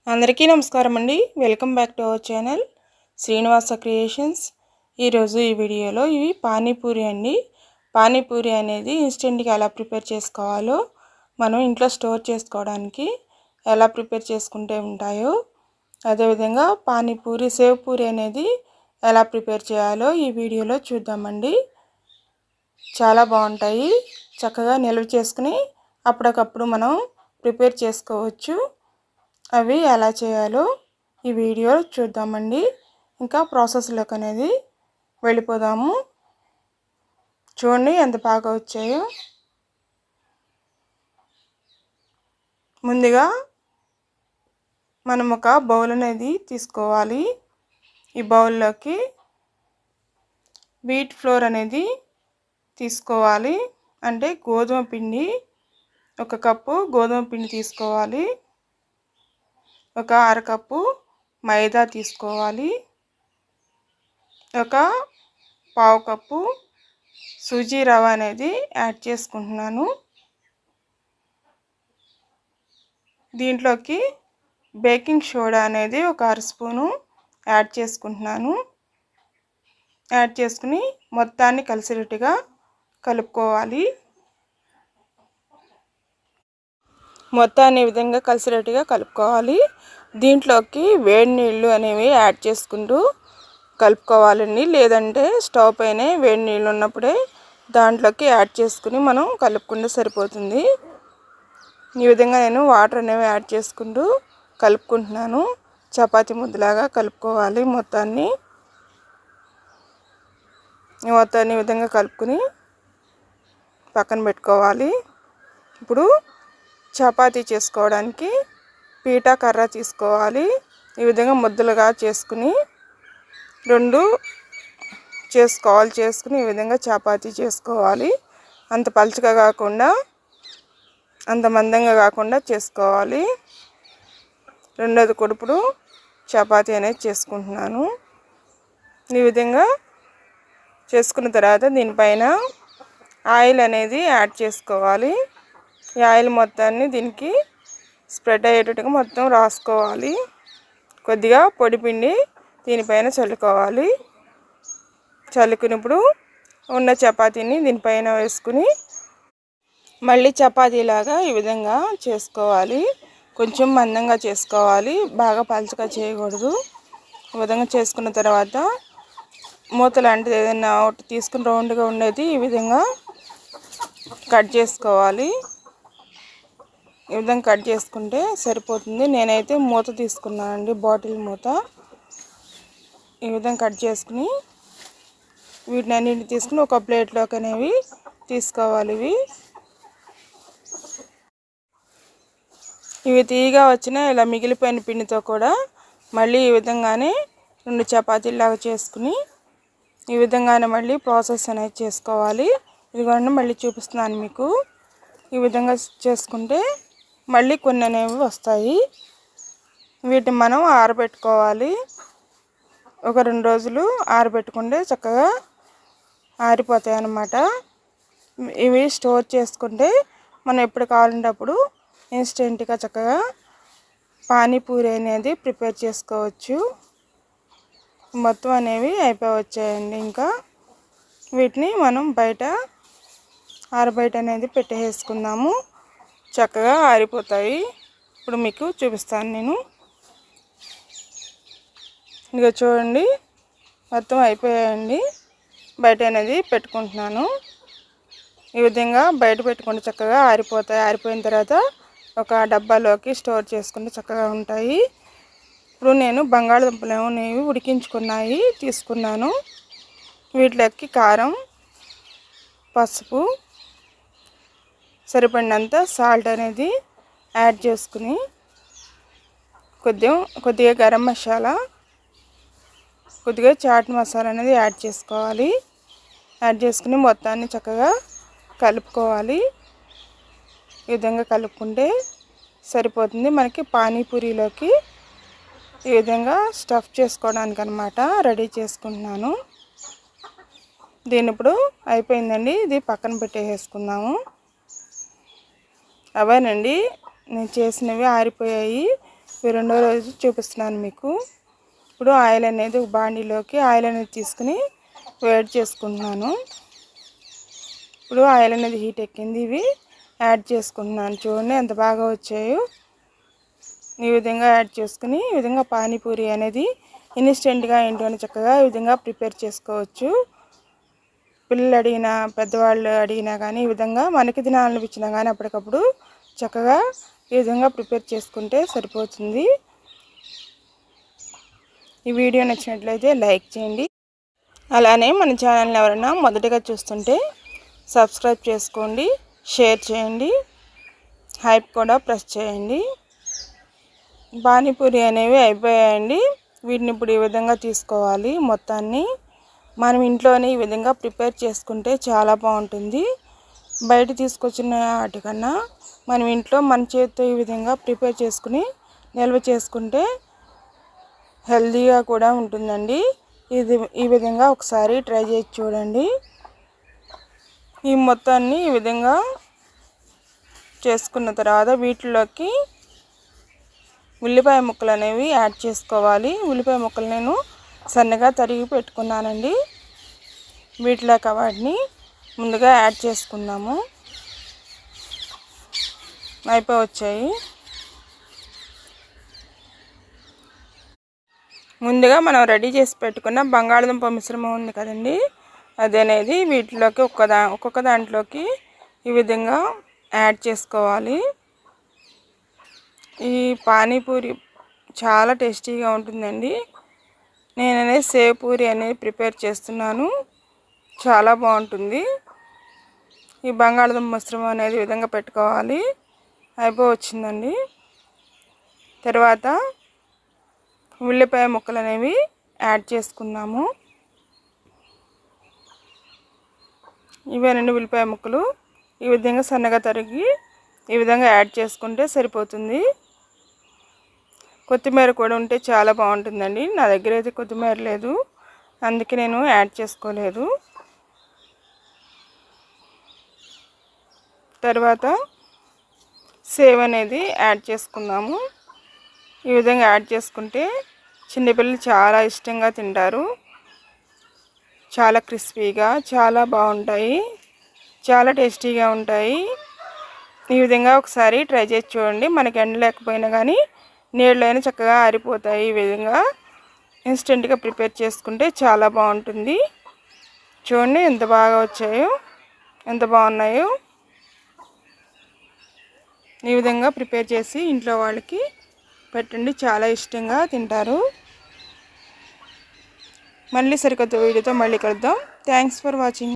అందరికీ నమస్కారం అండి. Welcome back to our channel Srinivasa creations. ఈరోజు ఈ వీడియోలో ఇవి పానీపూరి అండి. పానీపూరి అనేది ఇన్స్టెంట్గా ఎలా ప్రిపేర్ చేసుకోవాలో, మనం ఇంట్లో స్టోర్ చేసుకోవడానికి ఎలా ప్రిపేర్ చేసుకుంటే ఉంటాయో, అదేవిధంగా పానీపూరి సేవ్ పూరి అనేది ఎలా ప్రిపేర్ చేయాలో ఈ వీడియోలో చూద్దామండి. చాలా బాగుంటాయి. చక్కగా నిల్వ చేసుకుని అప్పటికప్పుడు మనం ప్రిపేర్ చేసుకోవచ్చు. అవి ఎలా చేయాలో ఈ వీడియో చూద్దామండి. ఇంకా ప్రాసెస్లోకి అనేది వెళ్ళిపోదాము. చూడండి ఎంత బాగా వచ్చాయో. ముందుగా మనం ఒక బౌల్ అనేది తీసుకోవాలి. ఈ బౌల్లోకి వీట్ ఫ్లోర్ అనేది తీసుకోవాలి. అంటే గోధుమ పిండి, 1 కప్పు గోధుమ పిండి తీసుకోవాలి. ఒక అరకప్పు మైదా తీసుకోవాలి. ఒక పావు కప్పు సూజీ రవ్వ అనేది యాడ్ చేసుకుంటున్నాను. దీంట్లోకి బేకింగ్ సోడా అనేది ఒక 1/2 స్పూను యాడ్ చేసుకుంటున్నాను. యాడ్ చేసుకుని మొత్తాన్ని కలిసేటట్టుగా కలుపుకోవాలి. మొత్తాన్ని ఈ విధంగా కలిసేటట్టుగా కలుపుకోవాలి. దీంట్లోకి వేడి నీళ్ళు అనేవి యాడ్ చేసుకుంటూ కలుపుకోవాలండి. లేదంటే స్టవ్ పైన వేడి నీళ్ళు ఉన్నప్పుడే దాంట్లోకి యాడ్ చేసుకుని మనం కలుపుకుంటే సరిపోతుంది. ఈ విధంగా నేను వాటర్ అనేవి యాడ్ చేసుకుంటూ కలుపుకుంటున్నాను. చపాతీ ముద్దలాగా కలుపుకోవాలి. మొత్తాన్ని ఈ విధంగా కలుపుకుని పక్కన పెట్టుకోవాలి. ఇప్పుడు చపాతీ చేసుకోవడానికి పీటా కర్ర తీసుకోవాలి. ఈ విధంగా ముద్దలుగా చేసుకుని 2 చేసుకుని ఈ విధంగా చపాతీ చేసుకోవాలి. అంత పలుచగా కాకుండా అంత మందంగా కాకుండా చేసుకోవాలి. రెండోది కొడుపుడు చపాతీ అనేది చేసుకుంటున్నాను. ఈ విధంగా చేసుకున్న తర్వాత దీనిపైన ఆయిల్ అనేది యాడ్ చేసుకోవాలి. ఈ ఆయిల్ మొత్తాన్ని దీనికి స్ప్రెడ్ అయ్యేటట్టుగా మొత్తం రాసుకోవాలి. కొద్దిగా పొడి పిండి దీనిపైన చల్లుకోవాలి. చల్లుకున్నప్పుడు ఉన్న చపాతీని దీనిపైన వేసుకుని మళ్ళీ చపాతీలాగా ఈ విధంగా చేసుకోవాలి. కొంచెం మందంగా చేసుకోవాలి, బాగా పలుచగా చేయకూడదు. ఈ విధంగా చేసుకున్న తర్వాత మూత లాంటిది ఏదైనా ఒకటి తీసుకుని రౌండ్గా ఉండేది ఈ విధంగా కట్ చేసుకోవాలి. ఈ విధంగా కట్ చేసుకుంటే సరిపోతుంది. నేనైతే మూత తీసుకున్నానండి, బాటిల్ మూత. ఈ విధంగా కట్ చేసుకుని వీటిని అన్నింటిని తీసుకుని ఒక ప్లేట్లోకి అనేవి తీసుకోవాలి. ఇవి తీయగా వచ్చిన ఇలా మిగిలిపోయిన పిండితో కూడా మళ్ళీ ఈ విధంగానే 2 చపాతీలాగా చేసుకుని ఈ విధంగానే మళ్ళీ ప్రాసెస్ అనేది చేసుకోవాలి. ఇదిగోండి మళ్ళీ చూపిస్తున్నాను మీకు. ఈ విధంగా చేసుకుంటే మళ్ళీ కొన్ని అనేవి వస్తాయి. వీటిని మనం ఆరబెట్టుకోవాలి. ఒక 2 రోజులు ఆరబెట్టుకుంటే చక్కగా ఆరిపోతాయి అన్నమాట. ఇవి స్టోర్ చేసుకుంటే మనం ఎప్పుడు కావాలంటే అప్పుడు ఇన్స్టెంట్గా చక్కగా పానీపూరి అనేది ప్రిపేర్ చేసుకోవచ్చు. మొత్తం అనేవి అయిపోయి వచ్చాయండి. ఇంకా వీటిని మనం ఆరబయట అనేది పెట్టేసుకుందాము. చక్కగా ఆరిపోతాయి. ఇప్పుడు మీకు చూపిస్తాను నేను. ఇక చూడండి మొత్తం అయిపోయాయండి. బయట అనేది పెట్టుకుంటున్నాను. ఈ విధంగా బయట పెట్టుకుంటే చక్కగా ఆరిపోతాయి. ఆరిపోయిన తర్వాత ఒక డబ్బాలోకి స్టోర్ చేసుకుంటే చక్కగా ఉంటాయి. ఇప్పుడు నేను బంగాళదుంపలు అనేవి ఉడికించుకున్నాయి తీసుకున్నాను. వీటిలోకి కారం, పసుపు, సరిపడినంత సాల్ట్ అనేది యాడ్ చేసుకుని కొద్దిగా గరం మసాలా, కొద్దిగా చాట్ మసాలా అనేది యాడ్ చేసుకోవాలి. యాడ్ చేసుకుని మొత్తాన్ని చక్కగా కలుపుకోవాలి. ఈ విధంగా కలుపుకుంటే సరిపోతుంది. మనకి పానీపూరిలోకి ఈ విధంగా స్టఫ్ చేసుకోవడానికి అన్నమాట రెడీ చేసుకుంటున్నాను. దీని ఇప్పుడు అయిపోయిందండి. ఇది పక్కన పెట్టేసుకుందాము. అవేనండి నేను చేసినవి ఆరిపోయాయి. రెసిపీ రెండో రోజు చూపిస్తున్నాను మీకు. ఇప్పుడు ఆయిల్ అనేది బాండీలోకి ఆయిల్ అనేది తీసుకుని వేడి చేసుకుంటున్నాను. ఇప్పుడు ఆయిల్ అనేది హీట్ ఎక్కింది. ఇవి యాడ్ చేసుకుంటున్నాను. చూడండి ఎంత బాగా వచ్చాయో. ఈ విధంగా యాడ్ చేసుకుని ఈ విధంగా పానీపూరి అనేది ఇన్స్టెంట్గా ఇంట్లోనే చక్కగా ఈ విధంగా ప్రిపేర్ చేసుకోవచ్చు. పిల్లలు అడిగినా పెద్దవాళ్ళు అడిగినా కానీ ఈ విధంగా మనకి తినాలనిపించినా కానీ అప్పటికప్పుడు చక్కగా ఈ విధంగా ప్రిపేర్ చేసుకుంటే సరిపోతుంది. ఈ వీడియో నచ్చినట్లయితే లైక్ చేయండి. అలానే మన ఛానల్ని ఎవరైనా మొదటగా చూస్తుంటే సబ్స్క్రైబ్ చేసుకోండి, షేర్ చేయండి, హైప్ కూడా ప్రెస్ చేయండి. పానీపూరి అనేవి అయిపోయాయండి. వీటిని ఇప్పుడు ఈ విధంగా తీసుకోవాలి. మొత్తాన్ని మనం ఇంట్లోనే ఈ విధంగా ప్రిపేర్ చేసుకుంటే చాలా బాగుంటుంది. బయట తీసుకొచ్చిన వాటికన్నా మనం ఇంట్లో మన చేతితో ఈ విధంగా ప్రిపేర్ చేసుకుని నిల్వ చేసుకుంటే హెల్తీగా కూడా ఉంటుందండి. ఈ విధంగా ఒకసారి ట్రై చేసి చూడండి. ఈ మొత్తాన్ని ఈ విధంగా చేసుకున్న తర్వాత వీటిలోకి ఉల్లిపాయ ముక్కలు అనేవి యాడ్ చేసుకోవాలి. ఉల్లిపాయ ముక్కలు నేను సన్నగా తరిగి పెట్టుకున్నానండి. వీటిలోకి వాటిని ముందుగా యాడ్ చేసుకుందాము. అయిపోయి వచ్చాయి. ముందుగా మనం రెడీ చేసి పెట్టుకున్న బంగాళదుంప మిశ్రమం ఉంది కదండి, అదనేది వీటిలోకి ఒక్కొక్క దాంట్లోకి ఈ విధంగా యాడ్ చేసుకోవాలి. ఈ పానీపూరి చాలా టేస్టీగా ఉంటుందండి. నేననే సేవ్ పూరి అనేది ప్రిపేర్ చేస్తున్నాను. చాలా బాగుంటుంది. ఈ బంగాళదుంప మిశ్రమం అనేది ఈ విధంగా పెట్టుకోవాలి. అయిపోయి వచ్చిందండి. తర్వాత ఉల్లిపాయ ముక్కలు అనేవి యాడ్ చేసుకుందాము. ఇవేనండి ఉల్లిపాయ ముక్కలు. ఈ విధంగా సన్నగా తరిగి ఈ విధంగా యాడ్ చేసుకుంటే సరిపోతుంది. కొత్తిమీర కూడా ఉంటే చాలా బాగుంటుందండి. నా దగ్గర అయితే కొత్తిమీర లేదు, అందుకే నేను యాడ్ చేసుకోలేదు. తర్వాత సేవ్ అనేది యాడ్ చేసుకుందాము. ఈ విధంగా యాడ్ చేసుకుంటే చిన్నపిల్లలు చాలా ఇష్టంగా తింటారు. చాలా క్రిస్పీగా చాలా బాగుంటాయి, చాలా టేస్టీగా ఉంటాయి. ఈ విధంగా ఒకసారి ట్రై చేసి చూడండి. మనకి ఎండ లేకపోయినా కానీ నీళ్ళైనా చక్కగా ఆరిపోతాయి. ఈ విధంగా ఇన్స్టెంట్గా ప్రిపేర్ చేసుకుంటే చాలా బాగుంటుంది. చూడండి ఎంత బాగా వచ్చాయో, ఎంత బాగున్నాయో. ఈ విధంగా ప్రిపేర్ చేసి ఇంట్లో వాళ్ళకి పెట్టండి, చాలా ఇష్టంగా తింటారు. మళ్ళీ సరికొత్త వీడియోతో మళ్ళీ కలుద్దాం. Thanks for watching.